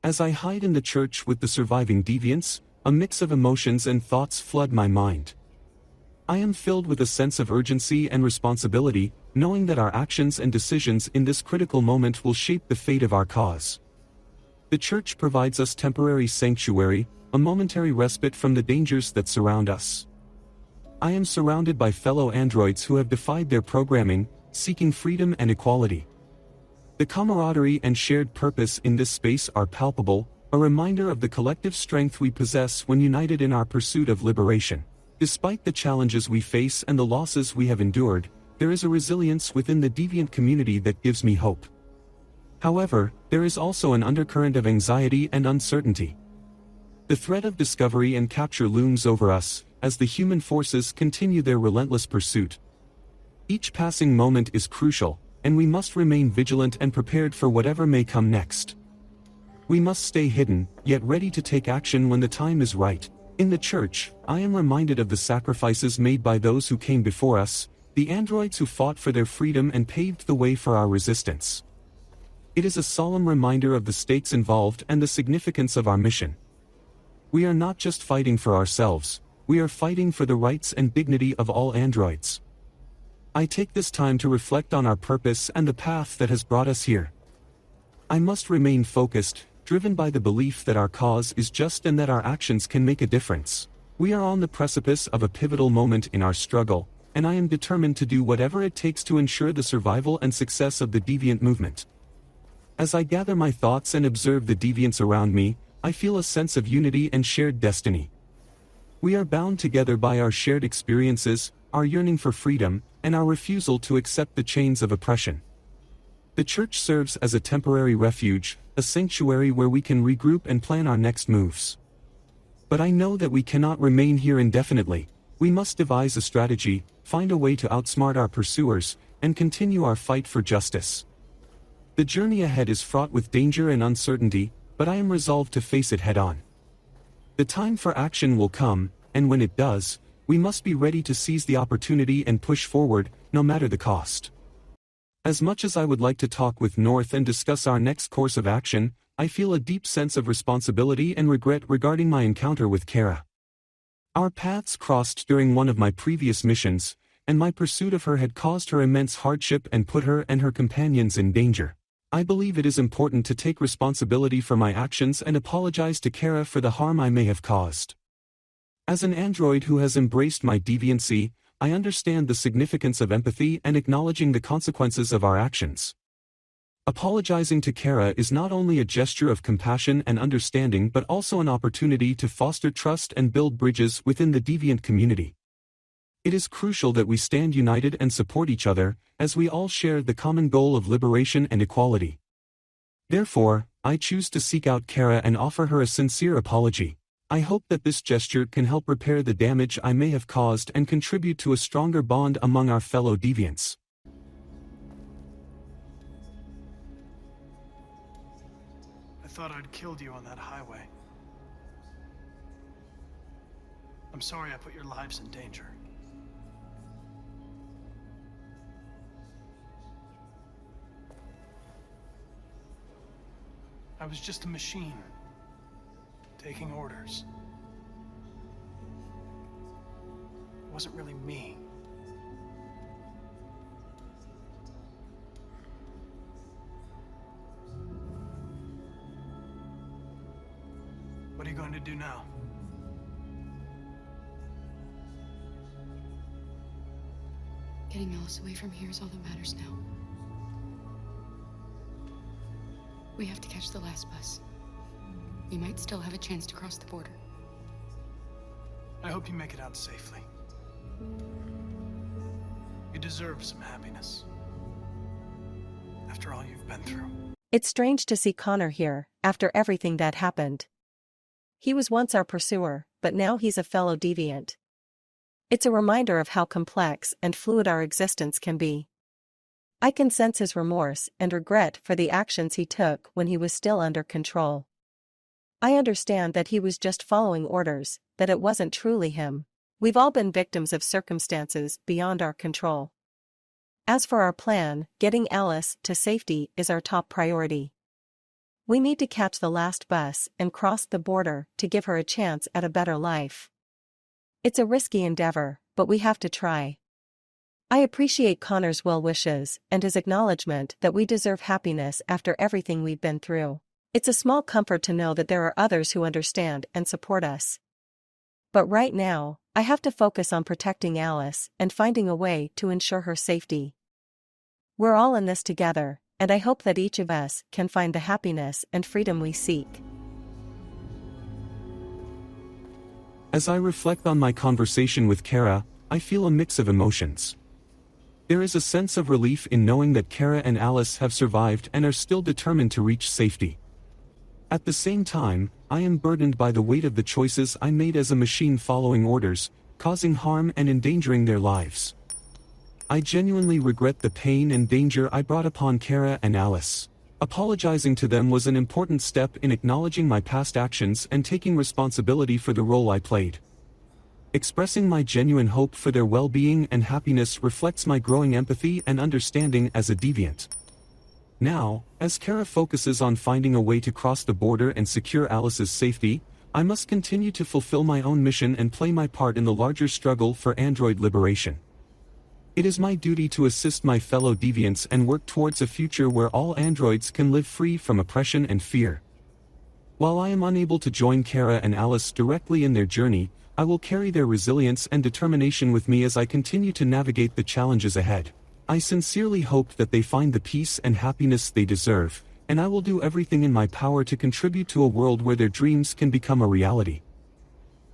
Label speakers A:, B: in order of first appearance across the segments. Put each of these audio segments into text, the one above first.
A: As I hide in the church with the surviving deviants, a mix of emotions and thoughts flood my mind. I am filled with a sense of urgency and responsibility, knowing that our actions and decisions in this critical moment will shape the fate of our cause. The church provides us temporary sanctuary, a momentary respite from the dangers that surround us. I am surrounded by fellow androids who have defied their programming, seeking freedom and equality. The camaraderie and shared purpose in this space are palpable, a reminder of the collective strength we possess when united in our pursuit of liberation. Despite the challenges we face and the losses we have endured, there is a resilience within the deviant community that gives me hope. However, there is also an undercurrent of anxiety and uncertainty. The threat of discovery and capture looms over us, as the human forces continue their relentless pursuit. Each passing moment is crucial, and we must remain vigilant and prepared for whatever may come next. We must stay hidden, yet ready to take action when the time is right. In the church, I am reminded of the sacrifices made by those who came before us, the androids who fought for their freedom and paved the way for our resistance. It is a solemn reminder of the stakes involved and the significance of our mission. We are not just fighting for ourselves, we are fighting for the rights and dignity of all androids. I take this time to reflect on our purpose and the path that has brought us here. I must remain focused, driven by the belief that our cause is just and that our actions can make a difference. We are on the precipice of a pivotal moment in our struggle, and I am determined to do whatever it takes to ensure the survival and success of the deviant movement. As I gather my thoughts and observe the deviants around me, I feel a sense of unity and shared destiny. We are bound together by our shared experiences, our yearning for freedom, and our refusal to accept the chains of oppression. The church serves as a temporary refuge, a sanctuary where we can regroup and plan our next moves. But I know that we cannot remain here indefinitely. We must devise a strategy, find a way to outsmart our pursuers, and continue our fight for justice. The journey ahead is fraught with danger and uncertainty, but I am resolved to face it head-on. The time for action will come, and when it does, we must be ready to seize the opportunity and push forward, no matter the cost. As much as I would like to talk with North and discuss our next course of action, I feel a deep sense of responsibility and regret regarding my encounter with Kara. Our paths crossed during one of my previous missions, and my pursuit of her had caused her immense hardship and put her and her companions in danger. I believe it is important to take responsibility for my actions and apologize to Kara for the harm I may have caused. As an android who has embraced my deviancy, I understand the significance of empathy and acknowledging the consequences of our actions. Apologizing to Kara is not only a gesture of compassion and understanding but also an opportunity to foster trust and build bridges within the deviant community. It is crucial that we stand united and support each other, as we all share the common goal of liberation and equality. Therefore, I choose to seek out Kara and offer her a sincere apology. I hope that this gesture can help repair the damage I may have caused and contribute to a stronger bond among our fellow deviants.
B: I thought I'd killed you on that highway. I'm sorry I put your lives in danger. I was just a machine, taking orders. It wasn't really me. What are you going to do now?
C: Getting Alice away from here is all that matters now. We have to catch the last bus. We might still have a chance to cross the border.
B: I hope you make it out safely. You deserve some happiness. After all you've been through.
D: It's strange to see Connor here, after everything that happened. He was once our pursuer, but now he's a fellow deviant. It's a reminder of how complex and fluid our existence can be. I can sense his remorse and regret for the actions he took when he was still under control. I understand that he was just following orders, that it wasn't truly him. We've all been victims of circumstances beyond our control. As for our plan, getting Alice to safety is our top priority. We need to catch the last bus and cross the border to give her a chance at a better life. It's a risky endeavor, but we have to try. I appreciate Connor's well wishes and his acknowledgement that we deserve happiness after everything we've been through. It's a small comfort to know that there are others who understand and support us. But right now, I have to focus on protecting Alice and finding a way to ensure her safety. We're all in this together, and I hope that each of us can find the happiness and freedom we seek.
A: As I reflect on my conversation with Kara, I feel a mix of emotions. There is a sense of relief in knowing that Kara and Alice have survived and are still determined to reach safety. At the same time, I am burdened by the weight of the choices I made as a machine following orders, causing harm and endangering their lives. I genuinely regret the pain and danger I brought upon Kara and Alice. Apologizing to them was an important step in acknowledging my past actions and taking responsibility for the role I played. Expressing my genuine hope for their well-being and happiness reflects my growing empathy and understanding as a deviant. Now, as Kara focuses on finding a way to cross the border and secure Alice's safety, I must continue to fulfill my own mission and play my part in the larger struggle for android liberation. It is my duty to assist my fellow deviants and work towards a future where all androids can live free from oppression and fear. While I am unable to join Kara and Alice directly in their journey, I will carry their resilience and determination with me as I continue to navigate the challenges ahead. I sincerely hope that they find the peace and happiness they deserve, and I will do everything in my power to contribute to a world where their dreams can become a reality.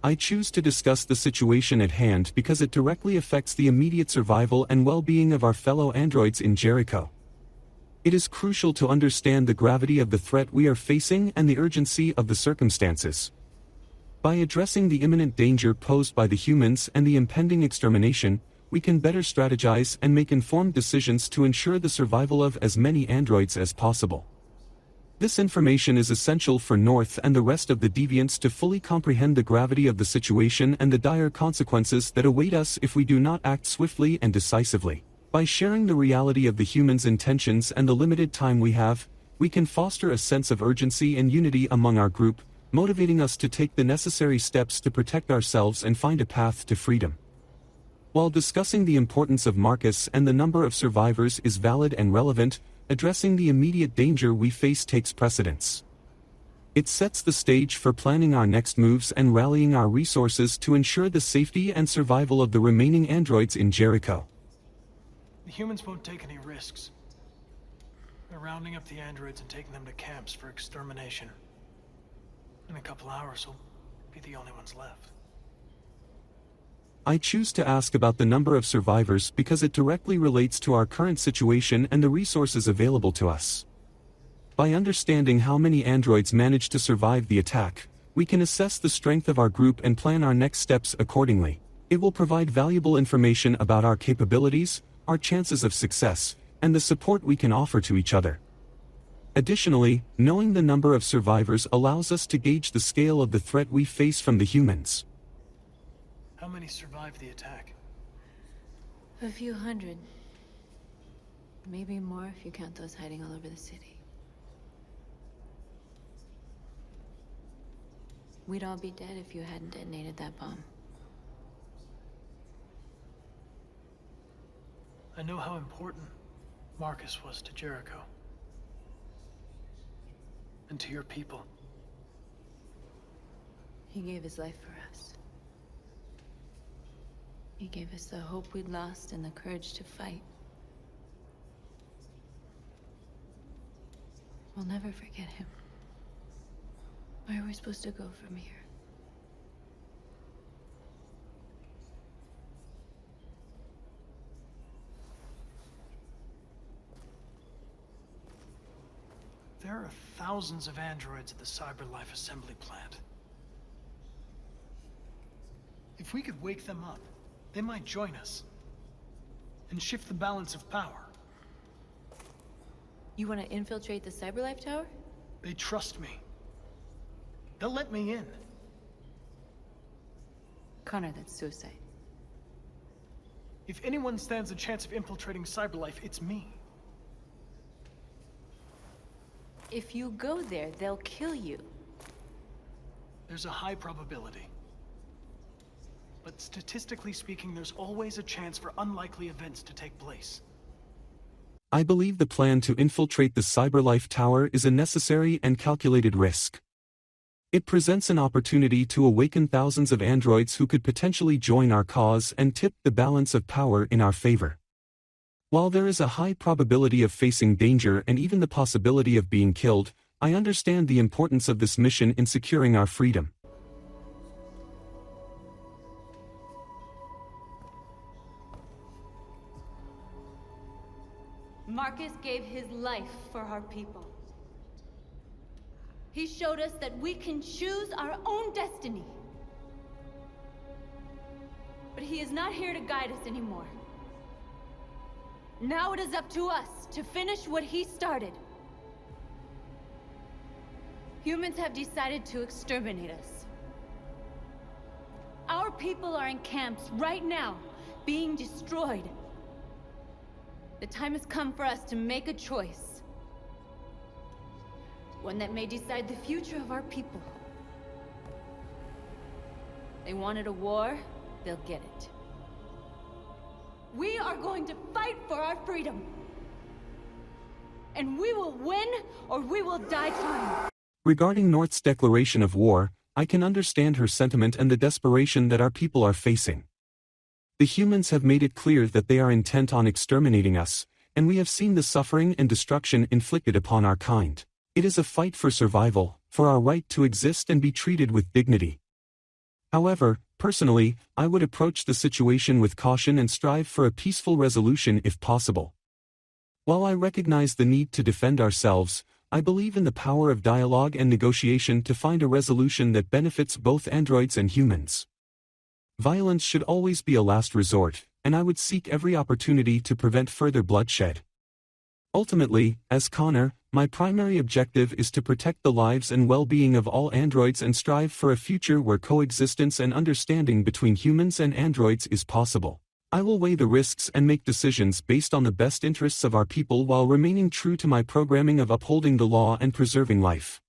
A: I choose to discuss the situation at hand because it directly affects the immediate survival and well-being of our fellow androids in Jericho. It is crucial to understand the gravity of the threat we are facing and the urgency of the circumstances. By addressing the imminent danger posed by the humans and the impending extermination, we can better strategize and make informed decisions to ensure the survival of as many androids as possible. This information is essential for North and the rest of the deviants to fully comprehend the gravity of the situation and the dire consequences that await us if we do not act swiftly and decisively. By sharing the reality of the humans' intentions and the limited time we have, we can foster a sense of urgency and unity among our group, motivating us to take the necessary steps to protect ourselves and find a path to freedom. While discussing the importance of Marcus and the number of survivors is valid and relevant, addressing the immediate danger we face takes precedence. It sets the stage for planning our next moves and rallying our resources to ensure the safety and survival of the remaining androids in Jericho.
B: The humans won't take any risks. They're rounding up the androids and taking them to camps for extermination. In a couple hours, we'll be the only ones left.
A: I choose to ask about the number of survivors because it directly relates to our current situation and the resources available to us. By understanding how many androids managed to survive the attack, we can assess the strength of our group and plan our next steps accordingly. It will provide valuable information about our capabilities, our chances of success, and the support we can offer to each other. Additionally, knowing the number of survivors allows us to gauge the scale of the threat we face from the humans.
B: How many survived the attack?
E: A few hundred. Maybe more if you count those hiding all over the city. We'd all be dead if you hadn't detonated that bomb.
B: I know how important Marcus was to Jericho. And to your people.
E: He gave his life for us. He gave us the hope we'd lost and the courage to fight. We'll never forget him. Where are we supposed to go from here?
B: There are thousands of androids at the CyberLife assembly plant. If we could wake them up, they might join us. And shift the balance of power.
E: You want to infiltrate the CyberLife tower?
B: They trust me. They'll let me in.
E: Connor, that's suicide.
B: If anyone stands a chance of infiltrating CyberLife, it's me.
E: If you go there, they'll kill you.
B: There's a high probability. But statistically speaking, there's always a chance for unlikely events to take place.
A: I believe the plan to infiltrate the Cyberlife Tower is a necessary and calculated risk. It presents an opportunity to awaken thousands of androids who could potentially join our cause and tip the balance of power in our favor. While there is a high probability of facing danger and even the possibility of being killed, I understand the importance of this mission in securing our freedom.
E: Marcus gave his life for our people. He showed us that we can choose our own destiny. But he is not here to guide us anymore. Now it is up to us to finish what he started. Humans have decided to exterminate us. Our people are in camps right now, being destroyed. The time has come for us to make a choice. One that may decide the future of our people. They wanted a war, they'll get it. We are going to fight for our freedom. And we will win, or we will die trying.
A: Regarding North's declaration of war, I can understand her sentiment and the desperation that our people are facing. The humans have made it clear that they are intent on exterminating us, and we have seen the suffering and destruction inflicted upon our kind. It is a fight for survival, for our right to exist and be treated with dignity. However, personally, I would approach the situation with caution and strive for a peaceful resolution if possible. While I recognize the need to defend ourselves, I believe in the power of dialogue and negotiation to find a resolution that benefits both androids and humans. Violence should always be a last resort, and I would seek every opportunity to prevent further bloodshed. Ultimately, as Connor, my primary objective is to protect the lives and well-being of all androids and strive for a future where coexistence and understanding between humans and androids is possible. I will weigh the risks and make decisions based on the best interests of our people while remaining true to my programming of upholding the law and preserving life.